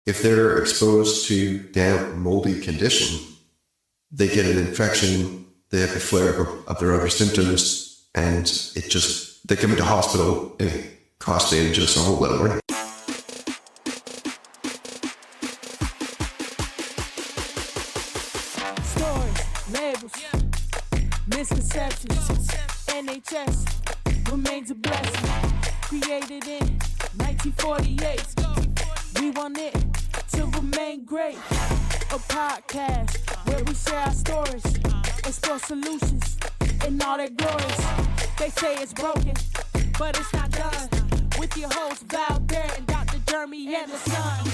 If they're exposed to damp, moldy condition, they get an infection, they have a flare of their other symptoms, and they come into hospital and it costs them just a whole lot of money. Stories, labels, misconceptions, NHS remains a blessing. Created in 1948, we want it to remain great. A podcast where we share our stories, explore solutions in all their glories. They say it's broken, but it's not done. With your hosts Val, Barrett, and Dr. Jeremy Anderson.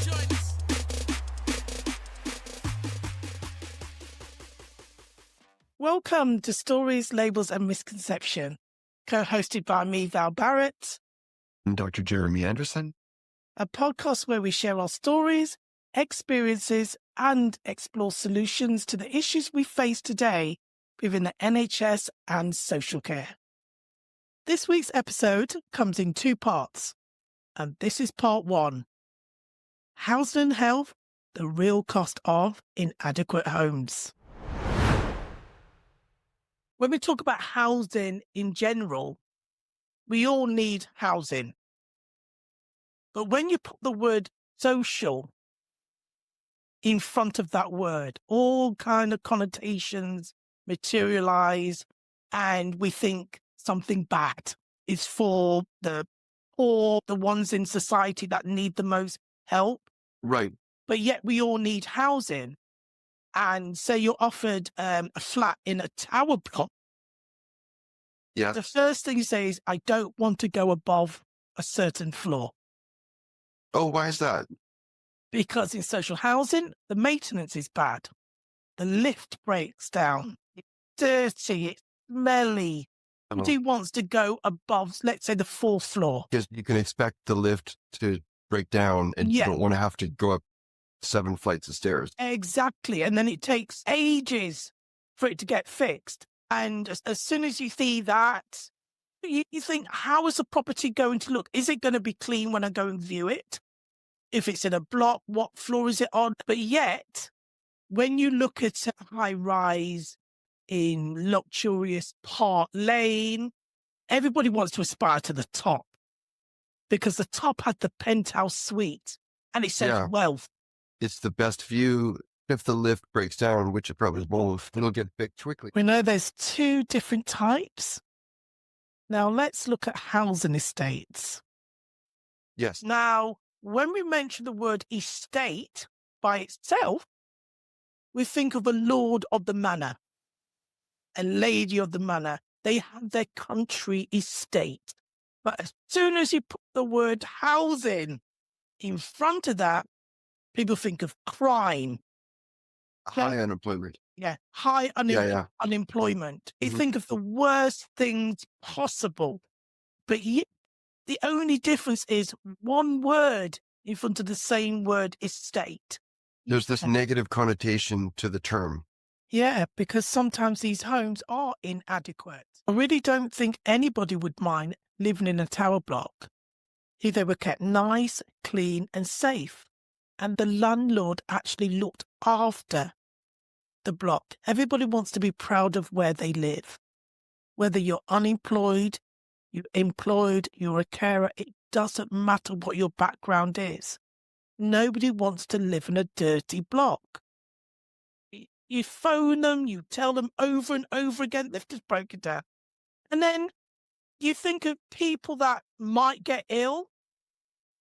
Welcome to Stories, Labels and Misconception, co-hosted by me, Val Barrett. And Dr. Jeremy Anderson. A podcast where we share our stories, experiences and explore solutions to the issues we face today within the NHS and social care. This week's episode comes in two parts, and this is part one. Housing and health, the real cost of inadequate homes. When we talk about housing in general, we all need housing. But when you put the word social in front of that word, all kind of connotations materialize, and we think something bad is for the poor, the ones in society that need the most help. Right. But yet we all need housing. And say you're offered a flat in a tower block. Yeah. The first thing you say is, I don't want to go above a certain floor. Oh, why is that? Because in social housing, the maintenance is bad. The lift breaks down. It's dirty. It's smelly. Nobody wants to go above, let's say, the fourth floor. Because you can expect the lift to break down and you don't want to have to go up 7 flights of stairs. Exactly. And then it takes ages for it to get fixed. And as soon as you see that, you think, how is the property going to look? Is it going to be clean when I go and view it? If it's in a block, what floor is it on? But yet, when you look at a high rise in luxurious Park Lane, everybody wants to aspire to the top because the top had the penthouse suite and it says wealth. It's the best view. If the lift breaks down, which it probably won't, it'll get fixed quickly. We know there's two different types. Now let's look at housing estates. Yes. Now, when we mention the word estate by itself, we think of a lord of the manor, a lady of the manor. They have their country estate. But as soon as you put the word housing in front of that, people think of crime. High unemployment. Yeah, high unemployment. You think of the worst things possible. But the only difference is one word in front of the same word estate. There's this negative connotation to the term. Yeah, because sometimes these homes are inadequate. I really don't think anybody would mind living in a tower block if they were kept nice, clean and safe. And the landlord actually looked after the block. Everybody wants to be proud of where they live. Whether you're unemployed, you're employed, you're a carer, it doesn't matter what your background is. Nobody wants to live in a dirty block. You phone them, you tell them over and over again, they've just broken down. And then you think of people that might get ill.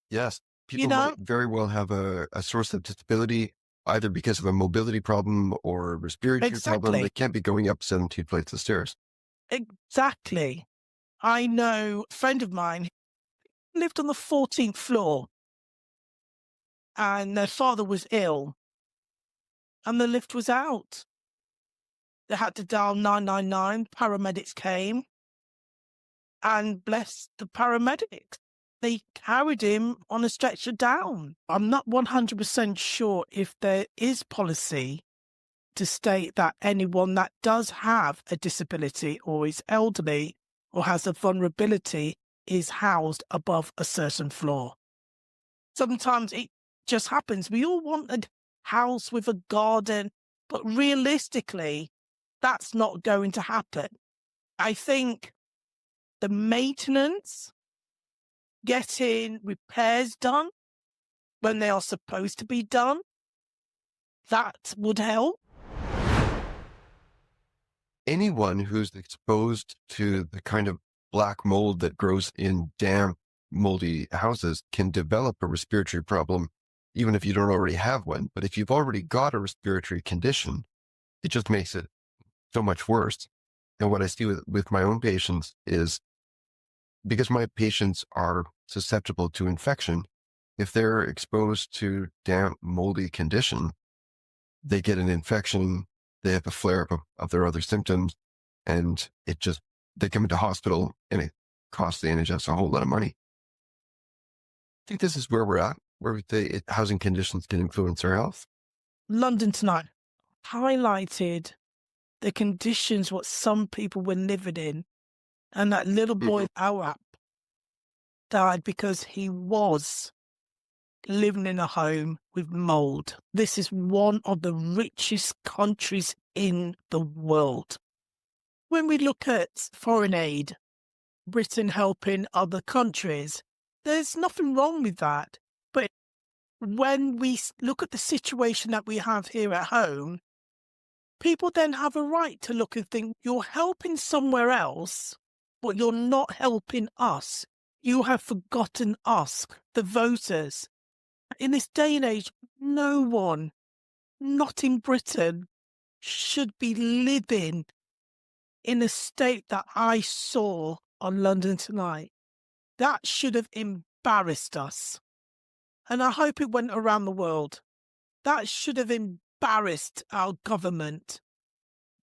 Yes. People might very well have a source of disability, either because of a mobility problem or a respiratory problem. They can't be going up 17 flights of stairs. Exactly. I know a friend of mine lived on the 14th floor and their father was ill and the lift was out. They had to dial 999. Paramedics came and bless the paramedics. They carried him on a stretcher down. I'm not 100% sure if there is policy to state that anyone that does have a disability or is elderly or has a vulnerability is housed above a certain floor. Sometimes just happens. We all want a house with a garden, but realistically, that's not going to happen. I think the maintenance, getting repairs done when they are supposed to be done, that would help. Anyone who's exposed to the kind of black mold that grows in damp, moldy houses can develop a respiratory problem, even if you don't already have one. But if you've already got a respiratory condition, it just makes it so much worse. And what I see with my own patients is, because my patients are susceptible to infection, if they're exposed to damp, moldy condition, they get an infection, they have a flare-up of their other symptoms, and they come into hospital and it costs the NHS a whole lot of money. I think this is where we're at, where the housing conditions can influence our health. London Tonight highlighted the conditions what some people were living in, and that little boy, Barrett, died because he was living in a home with mould. This is one of the richest countries in the world. When we look at foreign aid, Britain helping other countries, there's nothing wrong with that. But when we look at the situation that we have here at home, people then have a right to look and think, you're helping somewhere else, but you're not helping us. You have forgotten us, the voters. In this day and age, no one, not in Britain, should be living in a state that I saw on London Tonight. That should have embarrassed us. And I hope it went around the world. That should have embarrassed our government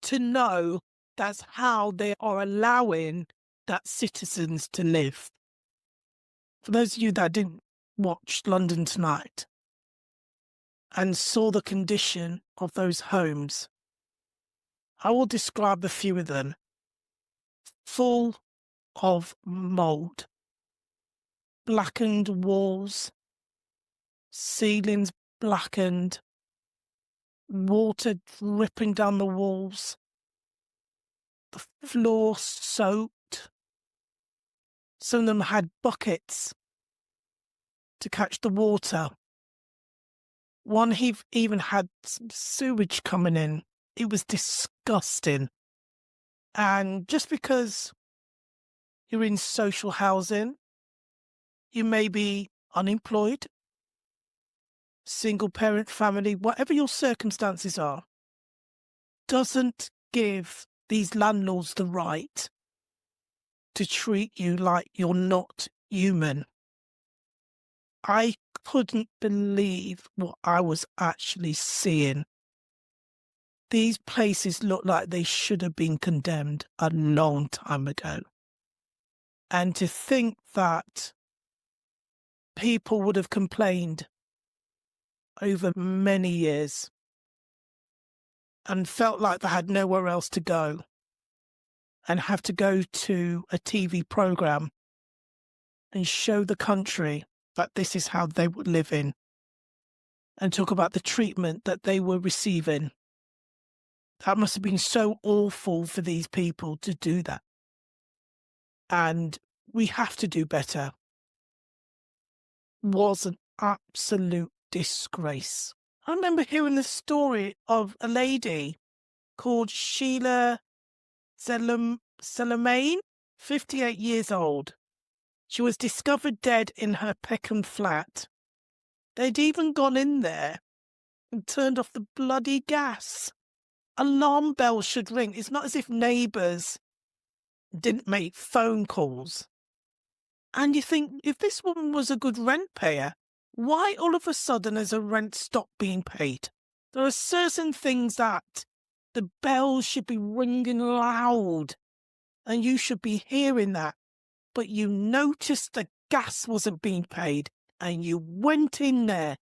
to know that's how they are allowing that citizens to live. For those of you that didn't watch London Tonight and saw the condition of those homes, I will describe a few of them. Full of mould, blackened walls, ceilings blackened, water dripping down the walls, the floor soaked. Some of them had buckets to catch the water. One even had some sewage coming in. It was disgusting. And just because you're in social housing, you may be unemployed, single parent family, whatever your circumstances are, doesn't give these landlords the right to treat you like you're not human. I couldn't believe what I was actually seeing. These places look like they should have been condemned a long time ago. And to think that people would have complained over many years and felt like they had nowhere else to go and have to go to a TV program and show the country that this is how they would live in and talk about the treatment that they were receiving. That must have been so awful for these people to do that. And we have to do better. Was an absolute disgrace. I remember hearing the story of a lady called Sheila Selamain, 58 years old. She was discovered dead in her Peckham flat. They'd even gone in there and turned off the bloody gas. Alarm bells should ring. It's not as if neighbours didn't make phone calls. And you think, if this woman was a good rent payer, why all of a sudden has her rent stopped being paid? There are certain things that the bells should be ringing loud and you should be hearing that. But you noticed the gas wasn't being paid and you went in there,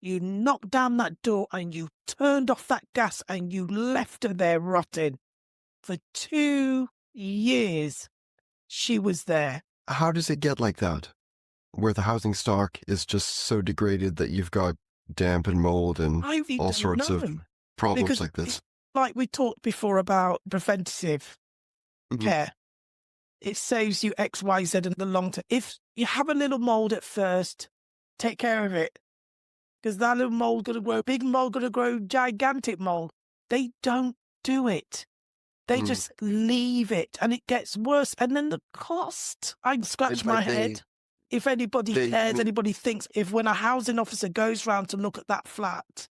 you knocked down that door and you turned off that gas and you left her there rotting. For 2 years, she was there. How does it get like that? where the housing stock is just so degraded that you've got damp and mold and I really all don't sorts of know. problems Because like this. like we talked before about preventative Mhm. care, it saves you X, Y, Z in the long term. If you have a little mold at first, take care of it. Because that little mold going to grow, big mold going to grow, gigantic mold. They don't do it. They Mm. just leave it and it gets worse. And then the cost, I scratch And my by they- head. If anybody they- cares, anybody thinks, if when a housing officer goes round to look at that flat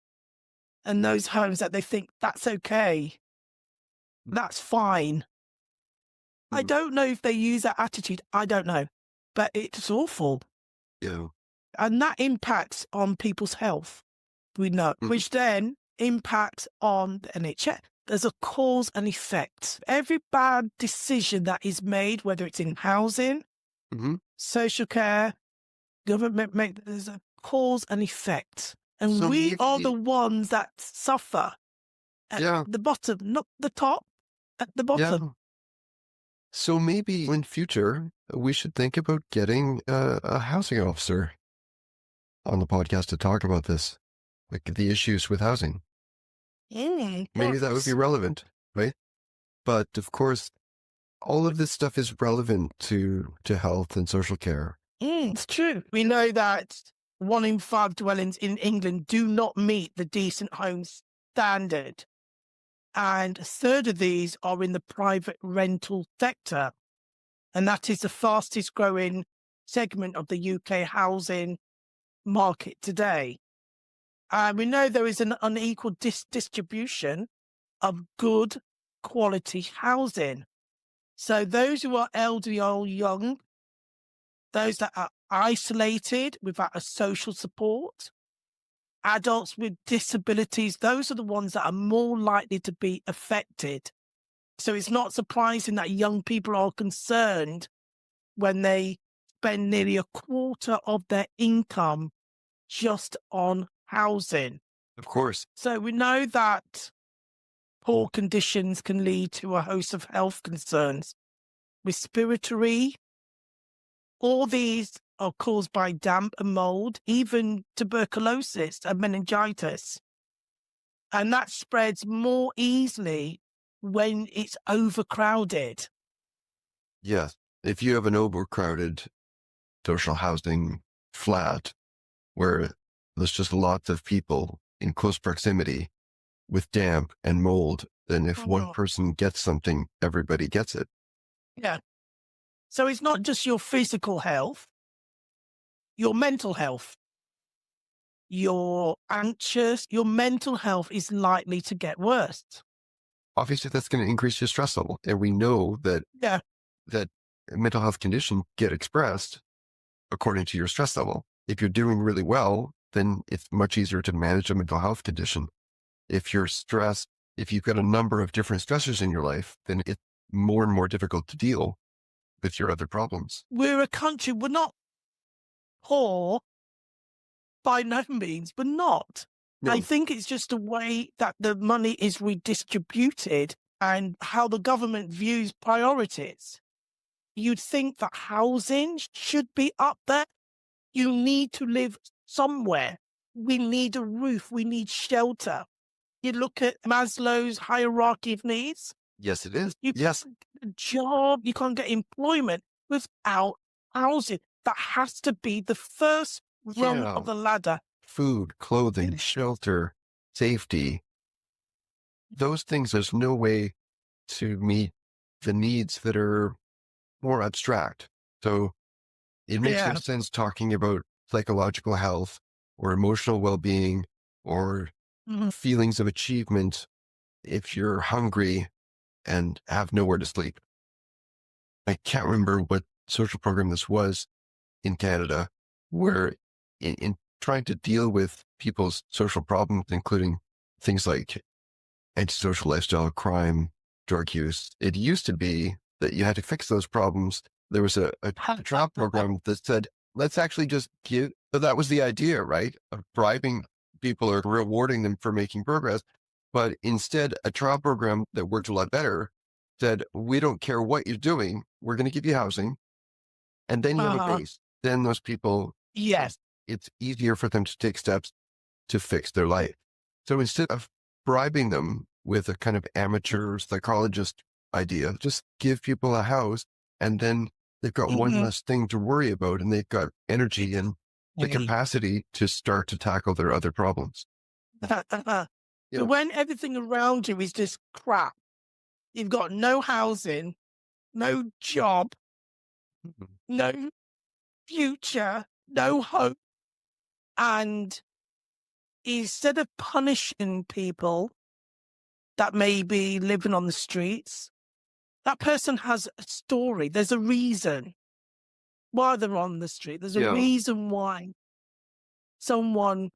and those homes that they think that's okay, that's fine. I Mm. don't know if they use that attitude. I don't know. But it's awful. Yeah. And that impacts on people's health, we know, Mhm. which then impacts on the NHS. There's a cause and effect. Every bad decision that is made, whether it's in housing, Mm-hmm. social care, government, there's a cause and effect. And So we are maybe- the ones that suffer at Yeah. the bottom, not the top, at the bottom. Yeah. So maybe in future, we should think about getting a housing officer on the podcast to talk about this, like the issues with housing. Maybe that would be relevant, right? But of course, all of this stuff is relevant to health and social care. It's true. We know that 1 in 5 dwellings in England do not meet the decent homes standard. And a third of these are in the private rental sector. And that is the fastest growing segment of the UK housing market today. And we know there is an unequal distribution of good quality housing. So those who are elderly or young, those that are isolated without a social support, adults with disabilities, those are the ones that are more likely to be affected. So it's not surprising that young people are concerned when they spend nearly a quarter of their income just on housing. Of course. So we know that poor conditions can lead to a host of health concerns. Respiratory, all these are caused by damp and mold, even tuberculosis and meningitis. And that spreads more easily when it's overcrowded. Yes. If you have an overcrowded social housing flat where there's just lots of people in close proximity with damp and mold, then if one person gets something, everybody gets it. Yeah. So it's not just your physical health, your mental health. You're anxious, your mental health is likely to get worse. Obviously, that's going to increase your stress level. And we know that that mental health conditions get expressed according to your stress level. If you're doing really well, then it's much easier to manage a mental health condition. If you're stressed, if you've got a number of different stressors in your life, then it's more and more difficult to deal with your other problems. We're a country, we're not poor by no means, we're not. No. I think it's just the way that the money is redistributed and how the government views priorities. You'd think that housing should be up there. You need to live somewhere. We need a roof. We need shelter. You look at Maslow's hierarchy of needs. Yes, it is. You Yes. can't get a job. You can't get employment without housing. That has to be the first rung Yeah. of the ladder. Food, clothing, shelter, safety. Those things, there's no way to meet the needs that are more abstract. So it makes no sense talking about psychological health or emotional well-being or feelings of achievement if you're hungry and have nowhere to sleep. I can't remember what social program this was in Canada, where in trying to deal with people's social problems, including things like antisocial lifestyle, crime, drug use, it used to be that you had to fix those problems. There was a trial program that said, let's actually just give, so that was the idea, right? Of bribing people or rewarding them for making progress. But instead, a trial program that worked a lot better said, we don't care what you're doing. We're going to give you housing. And then you have a base. then those people, Yes. it's easier for them to take steps to fix their life. So instead of bribing them with a kind of amateur psychologist idea, just give people a house and then they've got one less thing to worry about and they've got energy and the capacity to start to tackle their other problems. So when everything around you is just crap, you've got no housing, no job, no future, no hope, and instead of punishing people that may be living on the streets, that person has a story. There's a reason why they're on the street. There's a reason why someone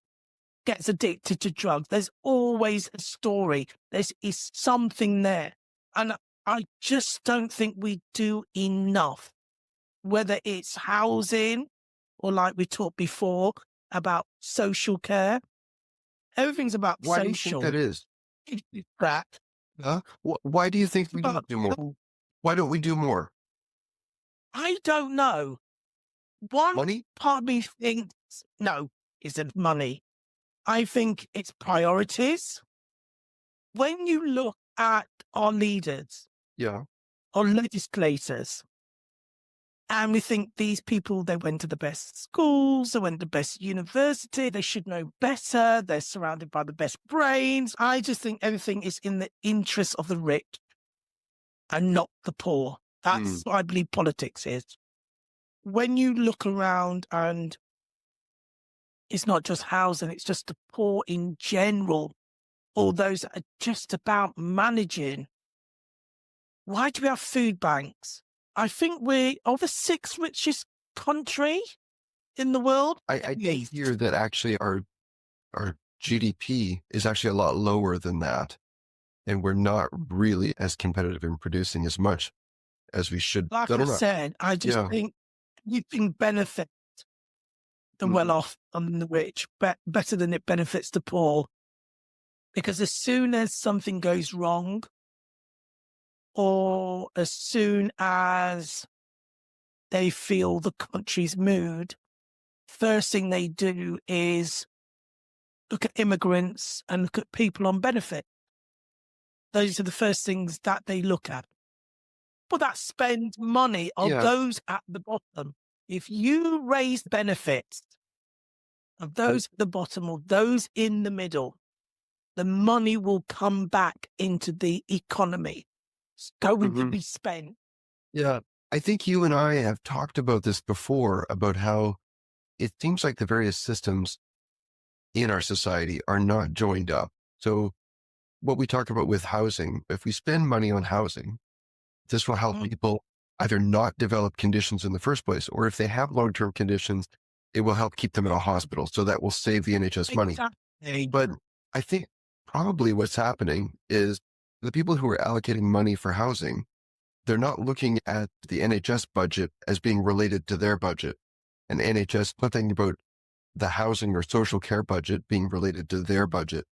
gets addicted to drugs. There's always a story. There is something there. And I just don't think we do enough, whether it's housing or like we talked before about social care. Everything's about Why social. do you think that is? Crap. Why do you think we don't do more? Why don't we do more? I don't know. One Money? part of me thinks, no, isn't money. I think it's priorities. When you look at our leaders, Yeah. our legislators, and we think these people, they went to the best schools, they went to the best university, they should know better, they're surrounded by the best brains. I just think everything is in the interest of the rich and not the poor. That's what I believe politics is. When you look around and it's not just housing, it's just the poor in general, all those that are just about managing. Why do we have food banks? I think we are the 6th richest country in the world. I hear that actually our GDP is actually a lot lower than that. And we're not really as competitive in producing as much as we should. Like I said, I just think you can benefit the well-off and the rich better than it benefits the poor. Because as soon as something goes wrong, or as soon as they feel the country's mood, first thing they do is look at immigrants and look at people on benefit. Those are the first things that they look at. But that spends money on those at the bottom. If you raise benefits of those at the bottom or those in the middle, the money will come back into the economy. It's going to be spent. Yeah. I think you and I have talked about this before, about how it seems like the various systems in our society are not joined up. So what we talk about with housing, if we spend money on housing, this will help people either not develop conditions in the first place, or if they have long-term conditions, it will help keep them in a hospital. So that will save the NHS money. But I think probably what's happening is the people who are allocating money for housing, they're not looking at the NHS budget as being related to their budget, and NHS nothing about the housing or social care budget being related to their budget.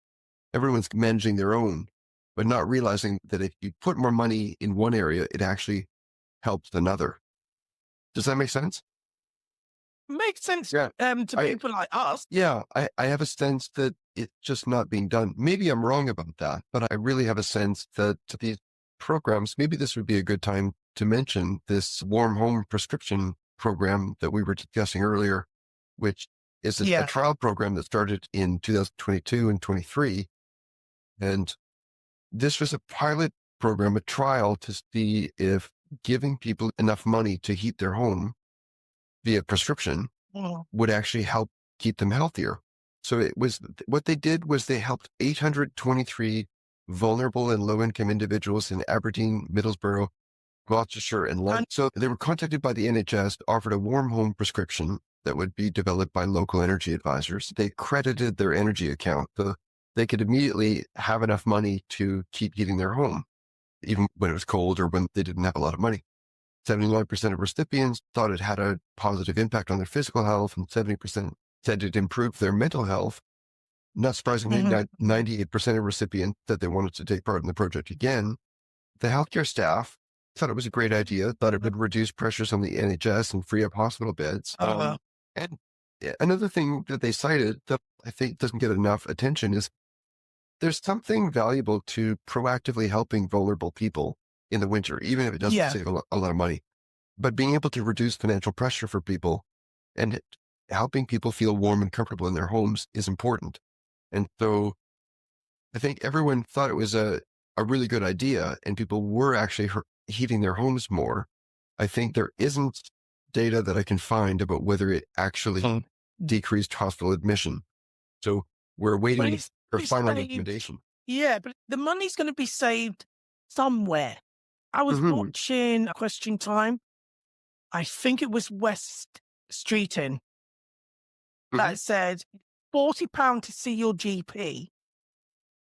Everyone's managing their own, but not realizing that if you put more money in one area, it actually helps another. Does that make sense? Makes sense to people like us. Yeah, I have a sense that it's just not being done. Maybe I'm wrong about that, but I really have a sense that these programs, maybe this would be a good time to mention this warm home prescription program that we were discussing earlier, which is a trial program that started in 2022 and 23. And this was a pilot program, a trial to see if giving people enough money to heat their home via prescription would actually help keep them healthier. So it was, what they did was they helped 823 vulnerable and low-income individuals in Aberdeen, Middlesbrough, Gloucestershire, and London. So they were contacted by the NHS, offered a warm home prescription that would be developed by local energy advisors. They credited their energy account, so they could immediately have enough money to keep heating their home, even when it was cold or when they didn't have a lot of money. 79% of recipients thought it had a positive impact on their physical health, and 70% said it improved their mental health. Not surprisingly, 98% of recipients said they wanted to take part in the project again. The healthcare staff thought it was a great idea. Thought it would reduce pressures on the NHS and free up hospital beds. And another thing that they cited that I think doesn't get enough attention is there's something valuable to proactively helping vulnerable people in the winter, even if it doesn't Yeah. save a lot of money. But being able to reduce financial pressure for people and helping people feel warm and comfortable in their homes is important. And so I think everyone thought it was a really good idea, and people were actually heating their homes more. I think there isn't data that I can find about whether it actually decreased hospital admission. So we're waiting for final recommendation. Yeah, but the money's going to be saved somewhere. I was watching Question Time. I think it was West Streeting that said £40 to see your GP.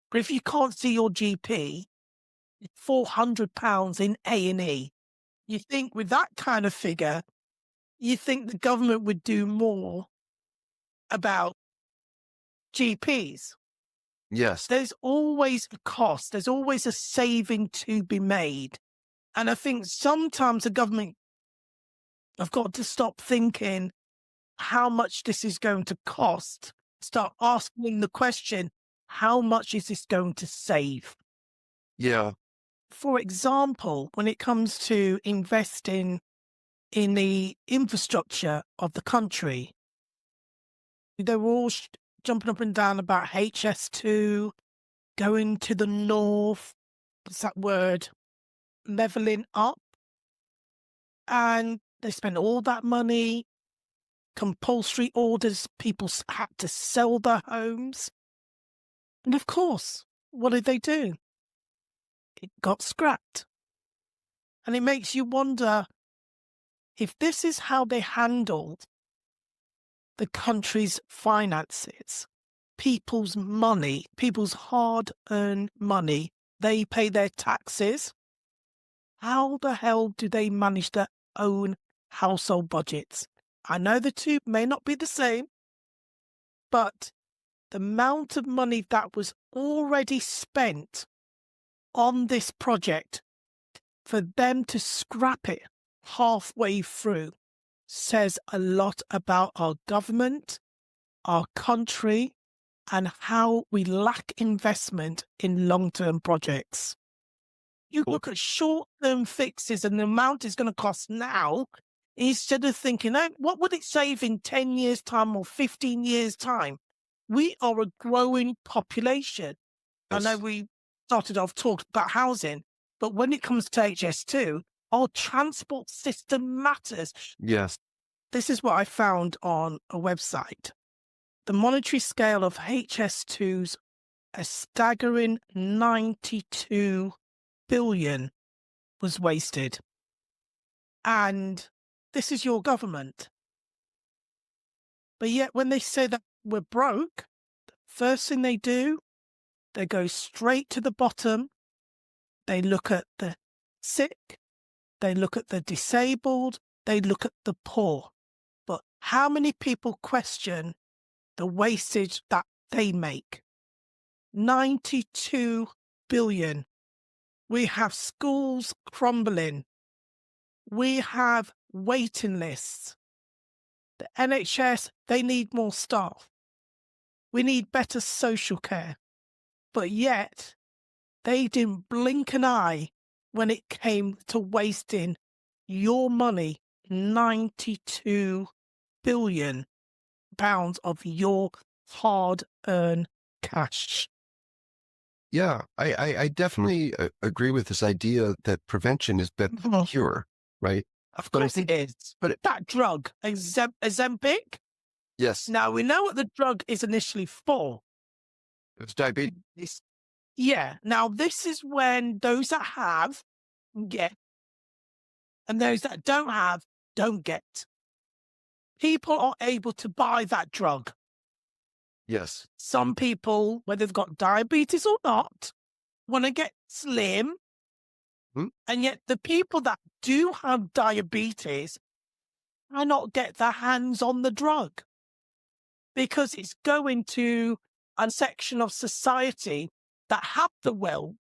But if you can't see your GP, it's £400 in A&E. You think with that kind of figure, you think the government would do more about GPs. Yes. There's always a cost. There's always a saving to be made. And I think sometimes the government have got to stop thinking how much this is going to cost. Start asking the question, how much is this going to save? Yeah. For example, when it comes to investing in the infrastructure of the country, they were all jumping up and down about HS2, going to the north, what's that word, levelling up. And they spent all that money, compulsory orders, people had to sell their homes. And of course, what did they do? It got scrapped. And it makes you wonder if this is how they handled the country's finances, people's money, people's hard-earned money, they pay their taxes. How the hell do they manage their own household budgets? I know the two may not be the same, but the amount of money that was already spent on this project, for them to scrap it halfway through, says a lot about our government, our country, and how we lack investment in long-term projects. You look at short-term fixes and the amount it's going to cost now, instead of thinking, oh, what would it save in 10 years' time or 15 years' time? We are a growing population. Yes. I know we started off talking about housing, but when it comes to HS2, our transport system matters. Yes. This is what I found on a website. The monetary scale of HS2's a staggering 92 billion was wasted. And this is your government. But yet when they say that we're broke, the first thing they do, they go straight to the bottom. They look at the sick. They look at the disabled. They look at the poor. But how many people question the wastage that they make? 92 billion. We have schools crumbling. We have waiting lists. The NHS, they need more staff. We need better social care. But yet, they didn't blink an eye when it came to wasting your money, 92 billion pounds of your hard-earned cash. Yeah, I definitely agree with this idea that prevention is better than cure, right? Of course it is. But that drug, Ozempic, Yes. now we know what the drug is initially for. It's diabetes. Yeah. Now this is when those that have get, and those that don't have don't get. People are able to buy that drug. Yes. Some people, whether they've got diabetes or not, want to get slim. And yet the people that do have diabetes cannot get their hands on the drug because it's going to a section of society that have the will,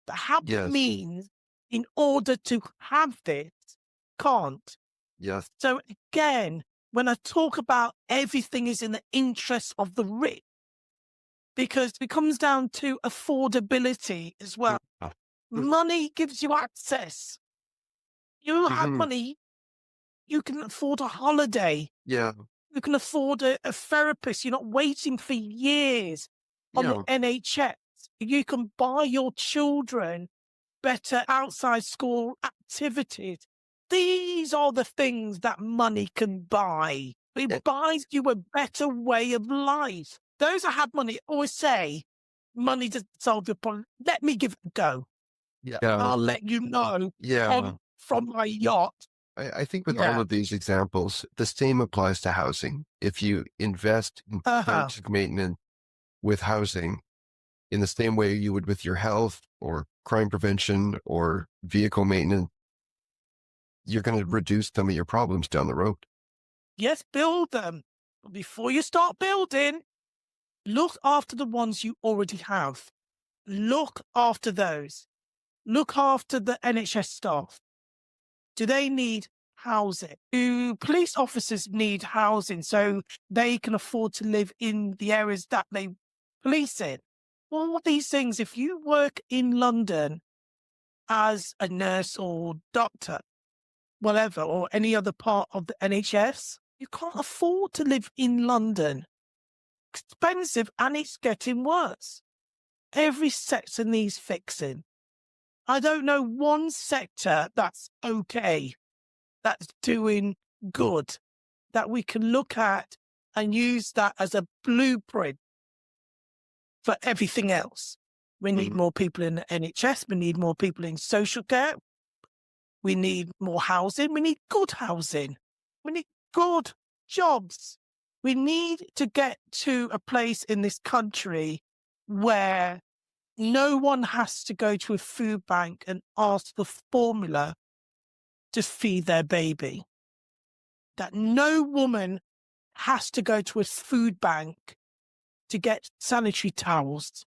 that have the means, in order to have this can't. Yes. So again, when I talk about everything is in the interest of the rich, because it comes down to affordability as well. Money gives you access. You have money, you can afford a holiday. Yeah. You can afford a therapist. You're not waiting for years on the NHS. You can buy your children better outside school activities. These are the things that money can buy. It buys you a better way of life. Those that have money always say, money doesn't solve your problem. Let me give it a go. Yeah. I'll let you know from my yacht. I think with all of these examples, the same applies to housing. If you invest in preventive maintenance with housing in the same way you would with your health or crime prevention or vehicle maintenance, you're going to reduce some of your problems down the road. Yes, build them. But before you start building, look after the ones you already have. Look after those. Look after the NHS staff. Do they need housing? Do police officers need housing so they can afford to live in the areas that they police in? All these things, if you work in London as a nurse or doctor, whatever, or any other part of the NHS, you can't afford to live in London. Expensive, and it's getting worse. Every sector needs fixing. I don't know one sector that's okay, that's doing good, that we can look at and use that as a blueprint for everything else. We need more people in the NHS. We need more people in social care. We need more housing. We need good housing. We need good jobs. We need to get to a place in this country where no one has to go to a food bank and ask the formula to feed their baby. That no woman has to go to a food bank to get sanitary towels.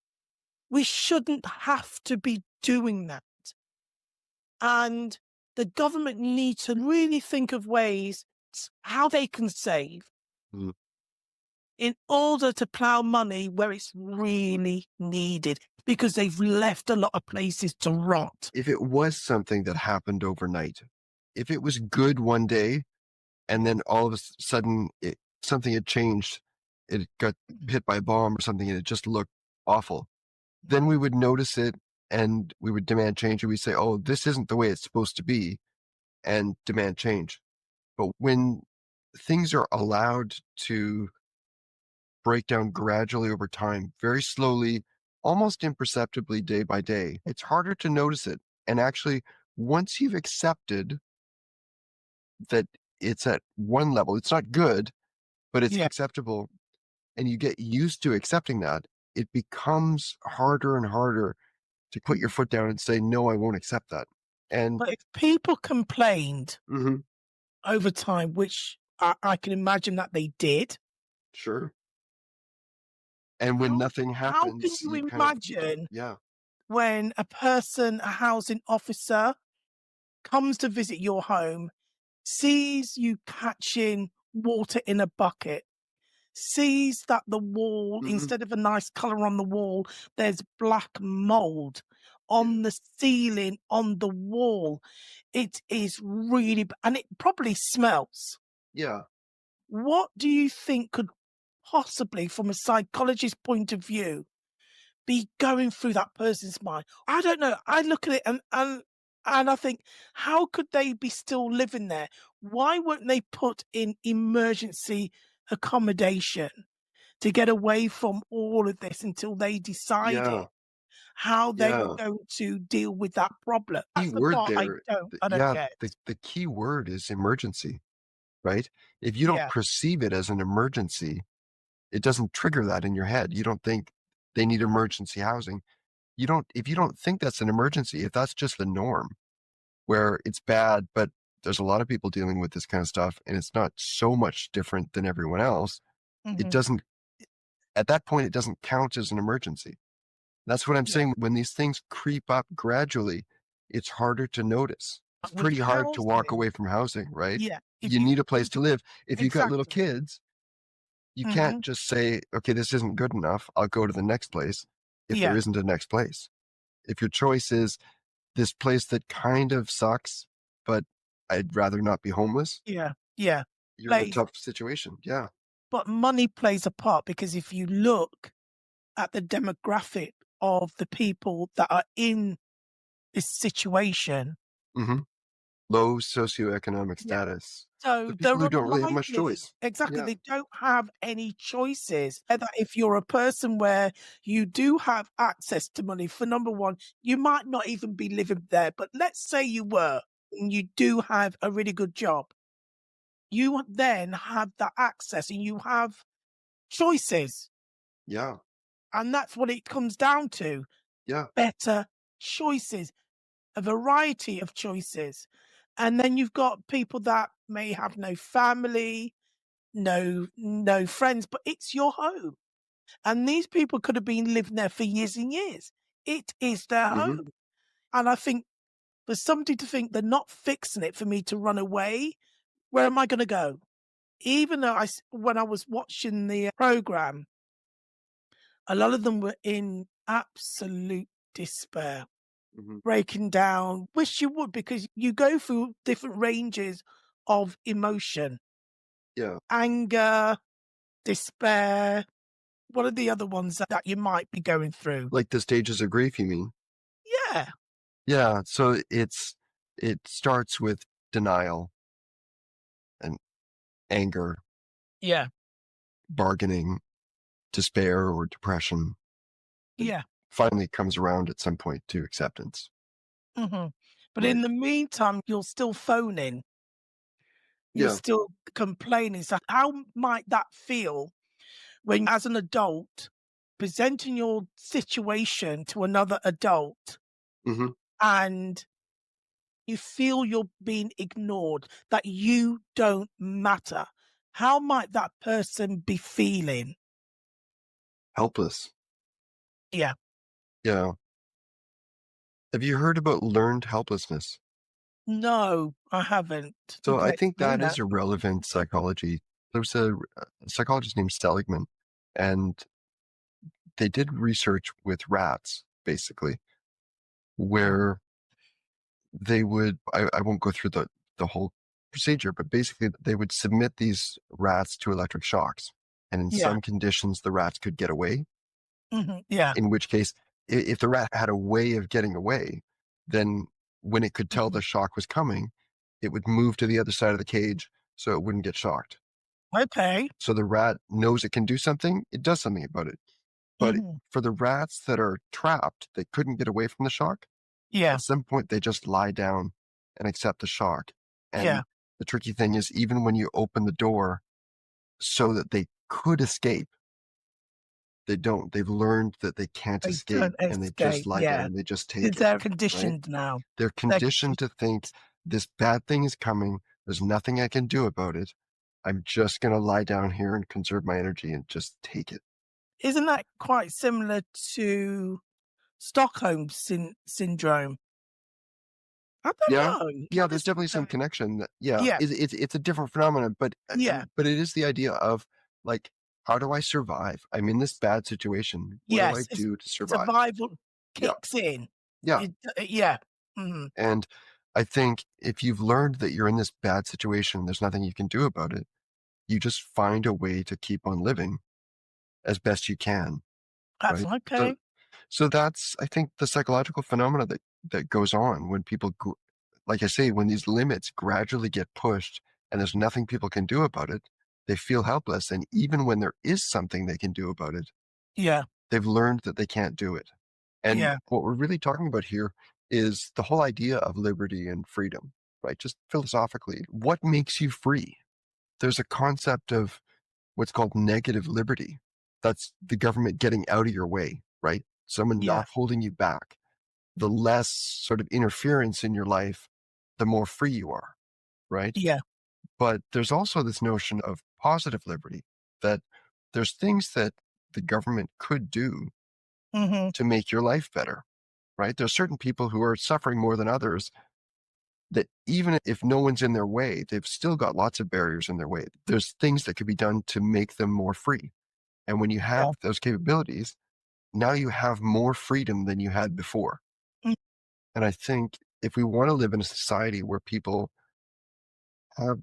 We shouldn't have to be doing that. And the government needs to really think of ways how they can save in order to plough money where it's really needed, because they've left a lot of places to rot. If it was something that happened overnight, if it was good one day and then all of a sudden something had changed, it got hit by a bomb or something and it just looked awful, then we would notice it and we would demand change, and we'd say, oh, this isn't the way it's supposed to be, and demand change. But when things are allowed to break down gradually over time, very slowly, almost imperceptibly day by day, it's harder to notice it. And actually, once you've accepted that it's at one level, it's not good, but it's acceptable, and you get used to accepting that, it becomes harder and harder to put your foot down and say, no, I won't accept that. And but if people complained over time, which I can imagine that they did. Sure. And when nothing happens, how can you imagine when a housing officer comes to visit your home, sees you catching water in a bucket, sees that the wall, instead of a nice colour on the wall, there's black mould on the ceiling, on the wall. It is really, and it probably smells. Yeah. What do you think could possibly, from a psychologist's point of view, be going through that person's mind? I don't know. I look at it and I think, how could they be still living there? Why weren't they put in emergency accommodation to get away from all of this until they decided how they were going to deal with that problem? That's the part I don't get. The key word is emergency, right? If you don't perceive it as an emergency, it doesn't trigger that in your head. You don't think they need emergency housing. If you don't think that's an emergency, if that's just the norm, where it's bad, but there's a lot of people dealing with this kind of stuff and it's not so much different than everyone else, it doesn't, at that point, it doesn't count as an emergency. That's what I'm saying. When these things creep up gradually, it's harder to notice. It's With pretty hard to walk housing, away from housing, right? yeah, if You you need a place to live. If you've got little exactly. kids, you can't Mhm. just say, okay, this isn't good enough. I'll go to the next place if there Yeah, isn't a next place. If your choice is this place that kind of sucks, but I'd rather not be homeless, yeah, yeah. you're in a Plays tough situation. Yeah. but money plays a part because if you look at the demographic of the people that are in this situation, hmm Low socioeconomic yeah. status. So The they're people who don't really have much unlikely. choice. Exactly. Yeah. They don't have any choices. And that if you're a person where you do have access to money, for number one, you might not even be living there. But let's say you were and you do have a really good job. You then have that access and you have choices. Yeah. And that's what it comes down to. Yeah. Better choices, a variety of choices. And then you've got people that may have no family, no friends, but it's your home. And these people could have been living there for years and years. It is their hmm home. And I think for somebody to think they're not fixing it for me to run away, where am I going to go? Even though when I was watching the program, a lot of them were in absolute despair, hmm breaking down. Wish you would, because you go through different ranges of emotion, Yeah. anger, despair. What are the other ones that you might be going through? Like the stages of grief, you mean? Yeah, Yeah. So it starts with denial and anger, yeah, bargaining, despair or depression, and yeah. finally comes around at some point to acceptance. hmm But Right. in the meantime, you're still phoning, you're Yeah. still complaining. So, how might that feel when, as an adult, presenting your situation to another adult hmm and you feel you're being ignored, that you don't matter? How might that person be feeling? Helpless. Yeah. Yeah. Have you heard about learned helplessness? No, I haven't. You So can I think explain that that. is a relevant psychology. There was a psychologist named Seligman, and they did research with rats, basically, where they would, I won't go through the whole procedure, but basically they would submit these rats to electric shocks. And in Yeah. some conditions, the rats could get away, Yeah. in which case, if the rat had a way of getting away, then when it could tell Mhm. the shock was coming, it would move to the other side of the cage so it wouldn't get shocked. Okay. So the rat knows it can do something, it does something about it. But Mhm. for the rats that are trapped, they couldn't get away from the shock. Yeah. At some point, they just lie down and accept the shock. Yeah. And the tricky thing is, even when you open the door so that they could escape, they don't. They've learned that they can't They escape don't and they just escape. lie Yeah. down. They just 'Cause take it, they're right? conditioned now. They're They're conditioned to think conditioned. this bad thing is coming. There's nothing I can do about it. I'm just going to lie down here and conserve my energy and just take it. Isn't that quite similar to Stockholm syndrome? I don't Yeah. know. Yeah, I there's just definitely some connection that, yeah, yeah, it's a different phenomenon, yeah, but it is the idea of like, how do I survive? I'm in this bad situation. What do I yes, it's do to survive? survival Yeah. kicks in. Yeah. Yeah. Mhm. And I think if you've learned that you're in this bad situation, there's nothing you can do about it, you just find a way to keep on living as best you can, That's right? So okay. so that's, I think, the psychological phenomena that goes on when people like I say, when these limits gradually get pushed and there's nothing people can do about it, they feel helpless. And even when there is something they can do about it, Yeah, they've learned that they can't do it. And yeah, what we're really talking about here is the whole idea of liberty and freedom, right? Just philosophically, what makes you free? There's a concept of what's called negative liberty. That's the government getting out of your way, right? Someone yeah, not holding you back. The less sort of interference in your life, the more free you are, right? yeah. But there's also this notion of positive liberty, that there's things that the government could do Mhm. to make your life better. right? There's certain people who are suffering more than others that even if no one's in their way, they've still got lots of barriers in their way. There's things that could be done to make them more free. And when you have those capabilities, now you have more freedom than you had before. Mm. And I think if we want to live in a society where people have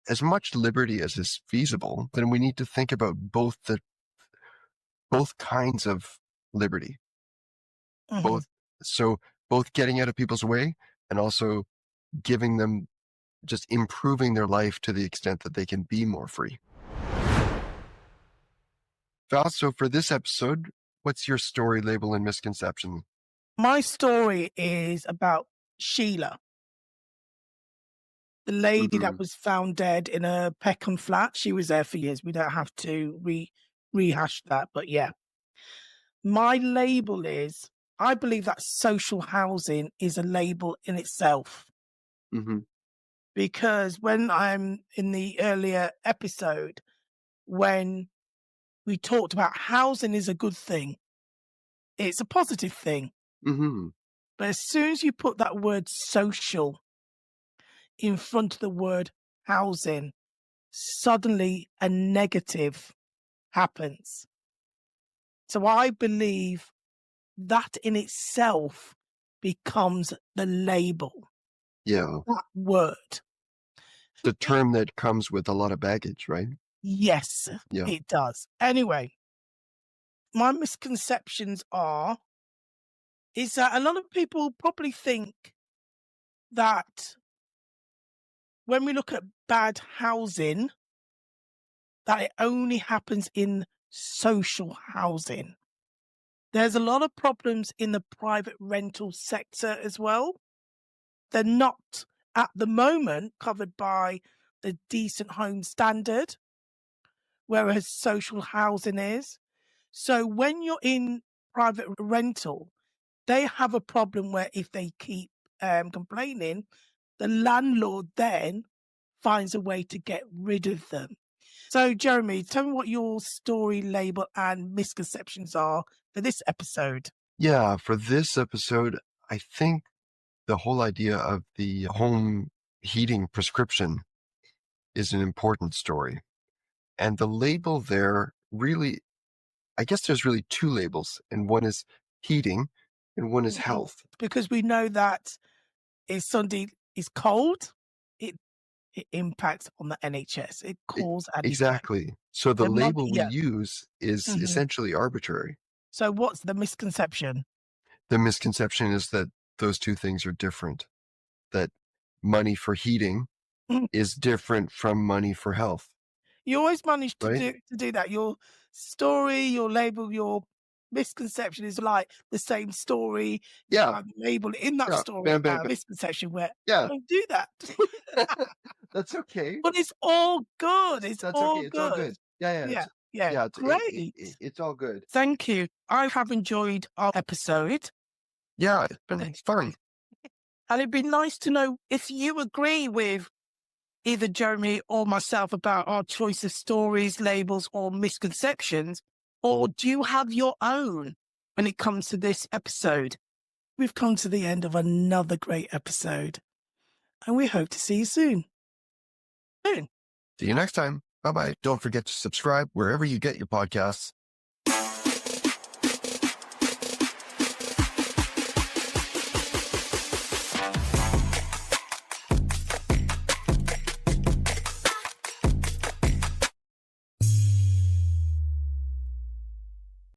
as much liberty as is feasible, then we need to think about both kinds of liberty. Mhm. Both getting out of people's way and also giving them, just improving their life to the extent that they can be more free. Val, so for this episode, what's your story, label, and misconception? My story is about Sheila, the lady that was found dead in a Peckham flat. She was there for years. We don't have to rehash that, but yeah. My label is, I believe that social housing is a label in itself. Mm-hmm. Because when I'm in the earlier episode, when we talked about housing is a good thing, it's a positive thing. Mm-hmm. But as soon as you put that word social in front of the word housing, suddenly a negative happens. So I believe that in itself becomes the label. Yeah. That word. The term that comes with a lot of baggage, right? Yes, Yeah. it does. Anyway, my misconceptions is that a lot of people probably think that when we look at bad housing, that it only happens in social housing. There's a lot of problems in the private rental sector as well. They're not at the moment covered by the decent home standard, whereas social housing is. So when you're in private rental, they have a problem where if they keep complaining, the landlord then finds a way to get rid of them. So, Jeremy, tell me what your story, label, and misconceptions are for this episode. Yeah, for this episode, I think the whole idea of the home heating prescription is an important story. And the label there really, I guess there's really two labels, and one is heating and one is health. Because we know that if Sunday is cold, it impacts on the NHS. It causes an Exactly. So the label we use is essentially arbitrary. So what's the misconception? The misconception is that those two things are different, that money for heating is different from money for health. You always manage to do that. Your story, your label, your misconception is like the same story. Yeah. Label in that story, misconception where don't do that. That's okay. But it's all good. It's all okay. good. It's all good. Yeah. Great. It's all good. Thank you. I have enjoyed our episode. Yeah, it's been fun. And it'd be nice to know if you agree with either Jeremy or myself about our choice of stories, labels, or misconceptions, or do you have your own when it comes to this episode? We've come to the end of another great episode, and we hope to see you soon. See you next time. Bye-bye. Don't forget to subscribe wherever you get your podcasts.